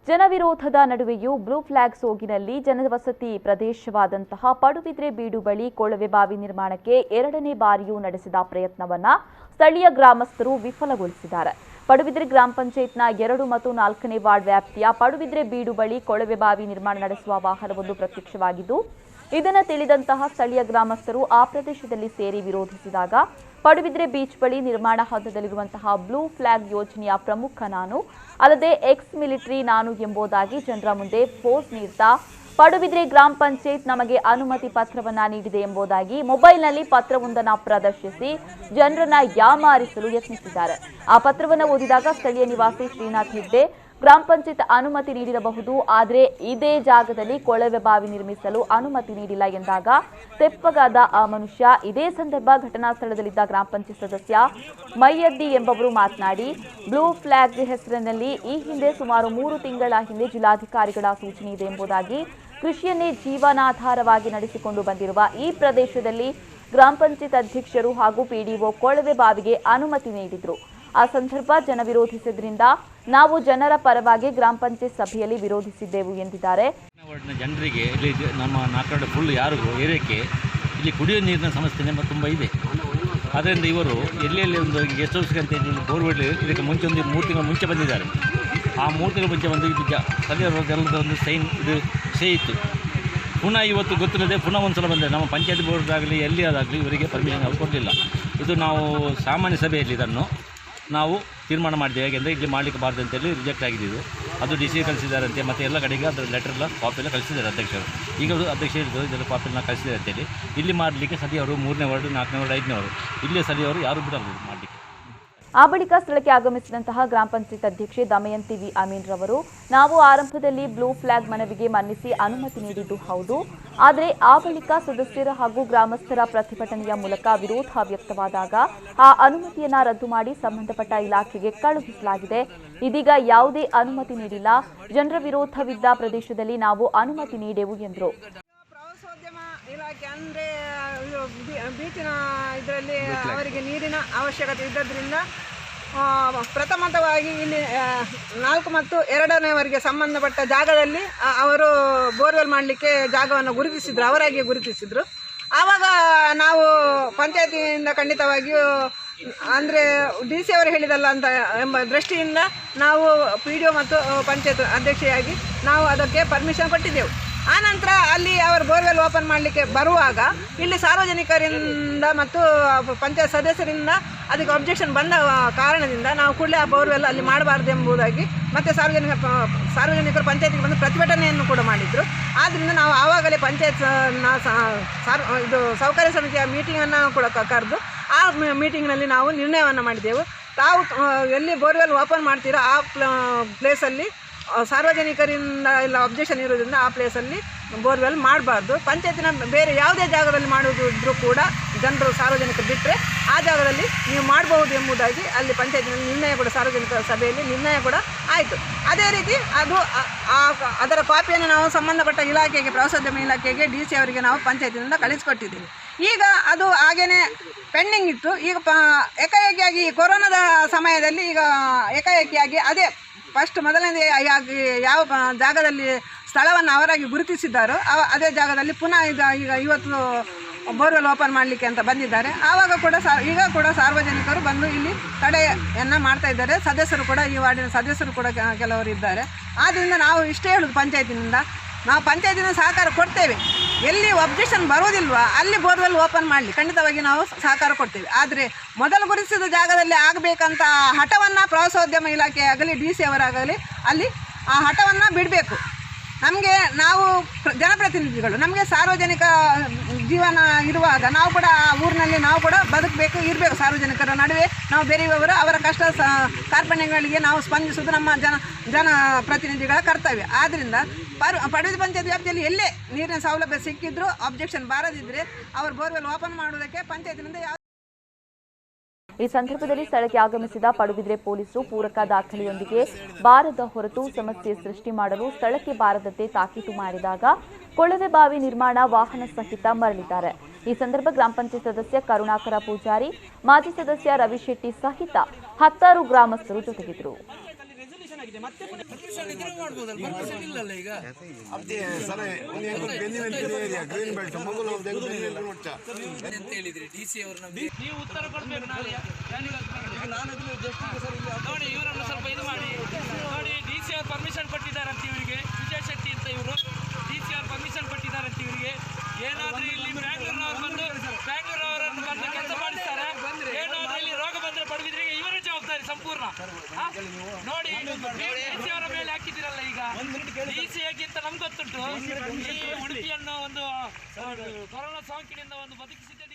ಜನವಿರೋಧದ ನಡುವೆಯೂ blue flag ಸೋಗಿನಲ್ಲಿ ಜನವಸತಿ ಪ್ರದೇಶವಾದಂತಹ Padubidri ಬೀಡು ಬಳಿ ಕೊಳವೆ ಬಾವಿ ನಿರ್ಮಾಣಕ್ಕೆ ಎರಡನೇ ಬಾರಿಯೂ ನಡೆಸಿದ ಪ್ರಯತ್ನವನ್ನ ಸ್ಥಳೀಯ ಗ್ರಾಮಸ್ಥರು ವಿಫಲಗೊಳಿಸಿದ್ದಾರೆ. ಪಡುಬಿದ್ರೆ ಗ್ರಾಮ ಪಂಚಾಯತ್ನ 2 ಮತ್ತು 4ನೇ ವಾರ್ಡ್ ವ್ಯಾಪ್ತಿಯ ಪಡುಬಿದ್ರೆ ಬೀಡು ಬಳಿ ಕೊಳವೆ ಬಾವಿ ನಿರ್ಮಾಣ ನಡೆಸುವ ವಾಹನವೊಂದು ಪ್ರತ್ಯಕ್ಷವಾಗಿದ್ದು, ಇದನ್ನು ತಿಳಿದಂತಹ ಸ್ಥಳೀಯ ಗ್ರಾಮಸ್ಥರು ಆ ಪ್ರದೇಶದಲ್ಲಿ ಸೇರಿ ವಿರೋಧಿಸಿದಾಗ ಪಡುಬಿದ್ರೆ ಬೀಚ್ ಬಳಿ ನಿರ್ಮಾಣ ಹಂತದಲ್ಲಿರುವಂತಹ ಬ್ಲೂ ಫ್ಲಾಗ್ ಯೋಜನೆಯ ಪ್ರಮುಖ ನಾನು, ಅಲ್ಲದೆ ಎಕ್ಸ್ ಮಿಲಿಟರಿ ನಾನು ಎಂಬುದಾಗಿ ಜನರ ಮುಂದೆ ಪೋಸ್ ನೀಡ್ತಾ ಪಡುಬಿದ್ರೆ ಗ್ರಾಮ ಪಂಚಾಯತ್ ನಮಗೆ ಅನುಮತಿ ಪತ್ರವನ್ನ ನೀಡಿದೆ ಎಂಬುದಾಗಿ ಮೊಬೈಲ್ನಲ್ಲಿ ಪತ್ರವೊಂದನ್ನು ಪ್ರದರ್ಶಿಸಿ ಜನರನ್ನ ಯಾಮಾರಿಸಲು ಯತ್ನಿಸಿದ್ದಾರೆ. ಆ ಪತ್ರವನ್ನು ಓದಿದಾಗ ಸ್ಥಳೀಯ ನಿವಾಸಿ ಶ್ರೀನಾಥ್ ಹೆಗ್ಡೆ ಗ್ರಾಮ ಪಂಚಾಯತ್ ಅನುಮತಿ ನೀಡಿರಬಹುದು, ಆದರೆ ಇದೇ ಜಾಗದಲ್ಲಿ ಕೊಳವೆ ಬಾವಿ ನಿರ್ಮಿಸಲು ಅನುಮತಿ ನೀಡಿಲ್ಲ ಎಂದಾಗ ತೆಪ್ಪಗಾದ ಆ ಮನುಷ್ಯ ಇದೇ ಸಂದರ್ಭ ಘಟನಾ ಸ್ಥಳದಲ್ಲಿದ್ದ ಗ್ರಾಮ ಪಂಚಾಯತ್ ಸದಸ್ಯ ಮೈಯದ್ದಿ ಎಂಬವರು ಮಾತನಾಡಿ, ಬ್ಲೂ ಫ್ಲಾಗ್ ಹೆಸರಿನಲ್ಲಿ ಈ ಹಿಂದೆ ಸುಮಾರು 3 ತಿಂಗಳ ಹಿಂದೆ ಜಿಲ್ಲಾಧಿಕಾರಿಗಳ ಸೂಚನೆ ಇದೆ ಎಂಬುದಾಗಿ ಕೃಷಿಯನ್ನೇ ಜೀವನಾಧಾರವಾಗಿ ನಡೆಸಿಕೊಂಡು ಬಂದಿರುವ ಈ ಪ್ರದೇಶದಲ್ಲಿ ಗ್ರಾಮ ಪಂಚಾಯತ್ ಅಧ್ಯಕ್ಷರು ಹಾಗೂ ಪಿಡಿಒ ಕೊಳವೆ ಬಾವಿಗೆ ಅನುಮತಿ ನೀಡಿದ್ರು. ಆ ಸಂದರ್ಭ ಜನ ವಿರೋಧಿಸಿದ್ರಿಂದ ನಾವು ಜನರ ಪರವಾಗಿ ಗ್ರಾಮ ಪಂಚಾಯತ್ ಸಭೆಯಲ್ಲಿ ವಿರೋಧಿಸಿದ್ದೆವು ಎಂದಿದ್ದಾರೆ. ಜನರಿಗೆ ಇಲ್ಲಿ ನಮ್ಮ ನಾಲ್ಕು ಫುಲ್ ಯಾರಿಗೂ ಏರಿಯಾಕ್ಕೆ ಇಲ್ಲಿ ಕುಡಿಯುವ ನೀರಿನ ಸಮಸ್ಯೆ ತುಂಬ ಇದೆ. ಆದ್ದರಿಂದ ಇವರು ಎಲ್ಲೆಲ್ಲಿ ಒಂದು ಗೆಸ್ಟ್ ಹೌಸ್ಗೆ ಅಂತ ಹೇಳಿ ಬೋರ್ವೆಲ್ ಇದಕ್ಕೆ ಮುಂಚೆ ಒಂದು 3 ತಿಂಗಳು ಮುಂಚೆ ಬಂದಿದ್ದಾರೆ. ಆ 3 ತಿಂಗಳ ಮುಂಚೆ ಬಂದು ಇದು ಸ್ಥಳೀಯರ ಒಂದು ಸೈನ್ ಇದು ಸೇ ಇತ್ತು. ಪುನಃ ಇವತ್ತು ಗೊತ್ತಿಲ್ಲದೆ ಪುನಃ ಒಂದು ಸಲ ಬಂದರೆ ನಮ್ಮ ಪಂಚಾಯತ್ ಬೋರ್ಡ್ ಆಗಲಿ ಎಲ್ಲಿ ಅದಾಗಲಿ ಇವರಿಗೆ ಪರ್ಮಿಷನ್ ಅವರು ಕೊಡಲಿಲ್ಲ. ಇದು ನಾವು ಸಾಮಾನ್ಯ ಸಭೆಯಲ್ಲಿ ಇದನ್ನು ನಾವು ತೀರ್ಮಾನ ಮಾಡಿದ್ದೇವೆ. ಯಾಕೆಂದರೆ ಇಲ್ಲಿ ಮಾಡಲಿಕ್ಕೆ ಬಾರ್ದು ಅಂತೇಳಿ ರಿಜೆಕ್ಟ್ ಆಗಿದ್ದು ಅದು ಡಿ ಸಿ ಕಳಿಸಿದ್ದಾರಂತೆ, ಮತ್ತು ಎಲ್ಲ ಕಡೆಗೆ ಅದರ ಲೆಟರ್ಲ್ಲ ಕಾಪಿಯೆಲ್ಲ ಕಳಿಸಿದ್ದಾರೆ ಅಧ್ಯಕ್ಷರು. ಈಗ ಅಧ್ಯಕ್ಷ ಹೇಳಿದ್ರು ಇದೆಲ್ಲ ಕಾಪಿಯನ್ನ ಕಳಿಸಿದ್ದಾರೆ ಅಂತೇಳಿ. ಇಲ್ಲಿ ಮಾಡಲಿಕ್ಕೆ ಸದಿಯವರು 3ನೇ ವಾರ್ಡ್ 4ನೇ ವಾರ್ಡ್ 5ನೇ ವಾರ್ಡ್ ಇಲ್ಲಿ ಸದಿಯವರು ಯಾರು ಬಿಡಲ್ಲ ಮಾಡಲಿಕ್ಕೆ. ಆ ಬಳಿಕ ಸ್ಥಳಕ್ಕೆ ಆಗಮಿಸಿದಂತಹ ಗ್ರಾಮ ಪಂಚಾಯತ್ ಅಧ್ಯಕ್ಷೆ ದಮಯಂತಿ ವಿ ಅಮೀನ್ ರವರು, ನಾವು ಆರಂಭದಲ್ಲಿ ಬ್ಲೂ ಫ್ಲಾಗ್ ಮನವಿಗೆ ಮನ್ನಿಸಿ ಅನುಮತಿ ನೀಡಿದ್ದು ಹೌದು, ಆದರೆ ಆ ಬಳಿಕ ಸದಸ್ಯರ ಹಾಗೂ ಗ್ರಾಮಸ್ಥರ ಪ್ರತಿಭಟನೆಯ ಮೂಲಕ ವಿರೋಧ ವ್ಯಕ್ತವಾದಾಗ ಆ ಅನುಮತಿಯನ್ನ ರದ್ದು ಮಾಡಿ ಸಂಬಂಧಪಟ್ಟ ಇಲಾಖೆಗೆ ಕಳುಹಿಸಲಾಗಿದೆ. ಇದೀಗ ಯಾವುದೇ ಅನುಮತಿ ನೀಡಿಲ್ಲ. ಜನರ ವಿರೋಧವಿದ್ದ ಪ್ರದೇಶದಲ್ಲಿ ನಾವು ಅನುಮತಿ ನೀಡೆವು ಎಂದರು. ಪ್ರವಾಸೋದ್ಯಮ ಇಲಾಖೆ ಅಂದರೆ ಬೀಚಿನ ಇದರಲ್ಲಿ ಅವರಿಗೆ ನೀರಿನ ಅವಶ್ಯಕತೆ ಇದ್ದದ್ರಿಂದ ಪ್ರಥಮತವಾಗಿ ಇಲ್ಲಿ 4 ಮತ್ತು 2ನೇವರೆಗೆ ಸಂಬಂಧಪಟ್ಟ ಜಾಗದಲ್ಲಿ ಅವರು ಬೋರ್ವೆಲ್ ಮಾಡಲಿಕ್ಕೆ ಜಾಗವನ್ನು ಗುರುತಿಸಿದ್ರು, ಅವರಾಗಿಯೇ ಗುರುತಿಸಿದ್ರು. ಆವಾಗ ನಾವು ಪಂಚಾಯತಿಯಿಂದ ಖಂಡಿತವಾಗಿಯೂ ಅಂದರೆ ಡಿ ಸಿ ಅವರು ಹೇಳಿದಲ್ಲ ಅಂತ ಎಂಬ ದೃಷ್ಟಿಯಿಂದ ನಾವು PDO ಮತ್ತು ಪಂಚಾಯತ್ ಅಧ್ಯಕ್ಷೆಯಾಗಿ ನಾವು ಅದಕ್ಕೆ ಪರ್ಮಿಷನ್ ಕೊಟ್ಟಿದ್ದೆವು. ಆನಂತರ ಅಲ್ಲಿ ಅವರು ಬೋರ್ವೆಲ್ ಓಪನ್ ಮಾಡಲಿಕ್ಕೆ ಬರುವಾಗ ಇಲ್ಲಿ ಸಾರ್ವಜನಿಕರಿಂದ ಮತ್ತು ಪಂಚಾಯತ್ ಸದಸ್ಯರಿಂದ ಅದಕ್ಕೆ ಅಬ್ಜೆಕ್ಷನ್ ಬಂದ ಕಾರಣದಿಂದ ನಾವು ಕೂಡಲೇ ಆ ಬೋರ್ವೆಲ್ ಅಲ್ಲಿ ಮಾಡಬಾರ್ದು ಎಂಬುದಾಗಿ ಮತ್ತು ಸಾರ್ವಜನಿಕರು ಪಂಚಾಯತಿಗೆ ಬಂದು ಪ್ರತಿಭಟನೆಯನ್ನು ಕೂಡ ಮಾಡಿದರು. ಆದ್ದರಿಂದ ನಾವು ಆವಾಗಲೇ ಪಂಚಾಯತ್ ಇದು ಸಹಕಾರಿ ಸಮಿತಿಯ ಮೀಟಿಂಗನ್ನು ಕೂಡ ಕರೆದು ಆ ಮೀಟಿಂಗ್ನಲ್ಲಿ ನಾವು ನಿರ್ಣಯವನ್ನು ಮಾಡಿದೆವು. ತಾವು ಎಲ್ಲಿ ಬೋರ್ವೆಲ್ ಓಪನ್ ಮಾಡ್ತೀರೋ ಆ ಪ್ಲೇಸಲ್ಲಿ ಸಾರ್ವಜನಿಕರಿಂದ ಎಲ್ಲ ಅಬ್ಜೆಕ್ಷನ್ ಇರೋದ್ರಿಂದ ಆ ಪ್ಲೇಸಲ್ಲಿ ಬೋರ್ವೆಲ್ ಮಾಡಬಾರ್ದು. ಪಂಚಾಯತಿನ ಬೇರೆ ಯಾವುದೇ ಜಾಗದಲ್ಲಿ ಮಾಡುವುದಿದ್ರೂ ಕೂಡ ಜನರು ಸಾರ್ವಜನಿಕರು ಬಿಟ್ಟರೆ ಆ ಜಾಗದಲ್ಲಿ ನೀವು ಮಾಡಬಹುದು ಎಂಬುದಾಗಿ ಅಲ್ಲಿ ಪಂಚಾಯತಿನಲ್ಲಿ ನಿರ್ಣಯ ಕೂಡ ಸಾರ್ವಜನಿಕ ಸಭೆಯಲ್ಲಿ ನಿರ್ಣಯ ಕೂಡ ಆಯಿತು. ಅದೇ ರೀತಿ ಅದು ಅದರ ಕಾಪಿಯನ್ನು ನಾವು ಸಂಬಂಧಪಟ್ಟ ಇಲಾಖೆಗೆ ಪ್ರವಾಸೋದ್ಯಮ ಇಲಾಖೆಗೆ ಡಿ ಸಿ ಅವರಿಗೆ ನಾವು ಪಂಚಾಯತಿನಿಂದ ಕಳಿಸಿಕೊಟ್ಟಿದ್ದೀವಿ. ಈಗ ಅದು ಹಾಗೇ ಪೆಂಡಿಂಗ್ ಇತ್ತು. ಈಗ ಏಕಾಏಕಿಯಾಗಿ ಕೊರೋನಾದ ಸಮಯದಲ್ಲಿ ಈಗ ಏಕಾಏಕಿಯಾಗಿ ಅದೇ ಫಸ್ಟ್ ಮೊದಲನೇದಾಗಿ ಯಾವ ಜಾಗದಲ್ಲಿ ಸ್ಥಳವನ್ನು ಅವರಾಗಿ ಗುರುತಿಸಿದ್ದಾರೋ ಅದೇ ಜಾಗದಲ್ಲಿ ಪುನಃ ಈಗ ಇವತ್ತು ಬೋರ್ವೆಲ್ ಓಪನ್ ಮಾಡಲಿಕ್ಕೆ ಅಂತ ಬಂದಿದ್ದಾರೆ. ಆವಾಗ ಕೂಡ ಈಗ ಕೂಡ ಸಾರ್ವಜನಿಕರು ಬಂದು ಇಲ್ಲಿ ತಡೆಯನ್ನು ಮಾಡ್ತಾ ಇದ್ದಾರೆ. ಸದಸ್ಯರು ಕೂಡ ಈ ವಾರ್ಡಿನ ಸದಸ್ಯರು ಕೂಡ ಕೆಲವರು ಇದ್ದಾರೆ. ಆದ್ದರಿಂದ ನಾವು ಇಷ್ಟೇ ಹೇಳೋದು, ಪಂಚಾಯತಿನಿಂದ ನಾವು ಪಂಚಾಯತಿನ ಸಹಕಾರ ಕೊಡ್ತೇವೆ. ಎಲ್ಲಿ ಅಬ್ಜೆಕ್ಷನ್ ಬರೋದಿಲ್ವಾ ಅಲ್ಲಿ ಬೋರ್ವೆಲ್ ಓಪನ್ ಮಾಡಲಿ ಖಂಡಿತವಾಗಿ ನಾವು ಸಹಕಾರ ಕೊಡ್ತೇವೆ. ಆದರೆ ಮೊದಲು ಗುರುತಿಸಿದ ಜಾಗದಲ್ಲಿ ಆಗಬೇಕಂತ ಹಠವನ್ನು ಪ್ರವಾಸೋದ್ಯಮ ಇಲಾಖೆ ಆಗಲಿ ಡಿ ಸಿ ಅವರಾಗಲಿ ಅಲ್ಲಿ ಆ ಹಠವನ್ನು ಬಿಡಬೇಕು. ನಮಗೆ ನಾವು ಜನಪ್ರತಿನಿಧಿಗಳು, ನಮಗೆ ಸಾರ್ವಜನಿಕ ಜೀವನ ಇರುವಾಗ ನಾವು ಕೂಡ ಆ ಊರಿನಲ್ಲಿ ನಾವು ಕೂಡ ಬದುಕಬೇಕು, ಇರಬೇಕು. ಸಾರ್ವಜನಿಕರ ನಡುವೆ ನಾವು ಬೆರೆಯುವವರು, ಅವರ ಕಷ್ಟ ಕಾರ್ಪಣ್ಯಗಳಿಗೆ ನಾವು ಸ್ಪಂದಿಸುವುದು ನಮ್ಮ ಜನಪ್ರತಿನಿಧಿಗಳ ಕರ್ತವ್ಯ. ಆದ್ದರಿಂದ ಪಡುಬಿದ್ರೆ ಪಂಚಾಯತ್ ವ್ಯಾಪ್ತಿಯಲ್ಲಿ ಎಲ್ಲೇ ನೀರಿನ ಸೌಲಭ್ಯ ಸಿಕ್ಕಿದ್ರು ಅಬ್ಜೆಕ್ಷನ್ ಬಾರದಿದ್ದರೆ ಅವರು ಬೋರ್ವೆಲ್ ಓಪನ್ ಮಾಡುವುದಕ್ಕೆ ಪಂಚಾಯತಿನಿಂದ ಈ ಸಂದರ್ಭದಲ್ಲಿ ಸ್ಥಳಕ್ಕೆ ಆಗಮಿಸಿದ ಪಡುಬಿದ್ರೆ ಪೊಲೀಸರು ಪೂರಕ ದಾಖಲೆಯೊಂದಿಗೆ ಬಾರದ ಹೊರತು ಸಮಸ್ಯೆ ಸೃಷ್ಟಿ ಮಾಡಲು ಸ್ಥಳಕ್ಕೆ ಬಾರದಂತೆ ತಾಕೀತು ಮಾಡಿದಾಗ ಕೊಳವೆ ಬಾವಿ ನಿರ್ಮಾಣ ವಾಹನ ಸಹಿತ ಮರಳಿದ್ದಾರೆ. ಈ ಸಂದರ್ಭ ಗ್ರಾಮ ಪಂಚಾಯತ್ ಸದಸ್ಯ ಕರುಣಾಕರ ಪೂಜಾರಿ, ಮಾಜಿ ಸದಸ್ಯ ರವಿ ಶೆಟ್ಟಿ ಸಹಿತ 10 ಗ್ರಾಮಸ್ಥರು ಜೊತೆಗಿದ್ದರು. ಆಗಿದೆ. ಮತ್ತೆ ನೀವು ಉತ್ತರ ಕೊಡ್ಬೇಕು. ನೋಡಿ ಇವರನ್ನು ಸ್ವಲ್ಪ ಇದು ಮಾಡಿ ನೋಡಿ. DC ಅವರು ಪರ್ಮಿಷನ್ ಕೊಟ್ಟಿದ್ದಾರಂತೆ ಇವರಿಗೆ, ವಿಜಯ ಶೆಟ್ಟಿ ಅಂತ ಇವರು DC ಅವರು ಪರ್ಮಿಷನ್ ಕೊಟ್ಟಿದ್ದಾರಂತೆ ಇವರಿಗೆ. ಏನಾದ್ರೂ ಇಲ್ಲಿ ಬ್ಯಾಂಗ್ಳೂರ್ನವ್ರು ಅವರನ್ನು ಬಂದು ಕೆಲಸ ಮಾಡಿಸ್ತಾರೆ, ಏನಾದ್ರೂ ಇಲ್ಲಿ ರೋಗ ಬಂದ್ರೆ ಪಡುವಿದ್ರಿಗೆ ಇವರ ಜವಾಬ್ದಾರಿ ಸಂಪೂರ್ಣ. ನೋಡಿ DC ಅವರ ಮೇಲೆ ಹಾಕಿದ್ದೀರಲ್ಲ ಈಗ. DC ಹೇಗಿಂತ ನಮ್ಗೆ ಗೊತ್ತುಂಟು. ಈ ಉಡುಪಿಯನ್ನು ಒಂದು ಕೊರೋನಾ ಸೋಂಕಿನಿಂದ ಒಂದು ಬದುಕಿಸಿದ್ದೆ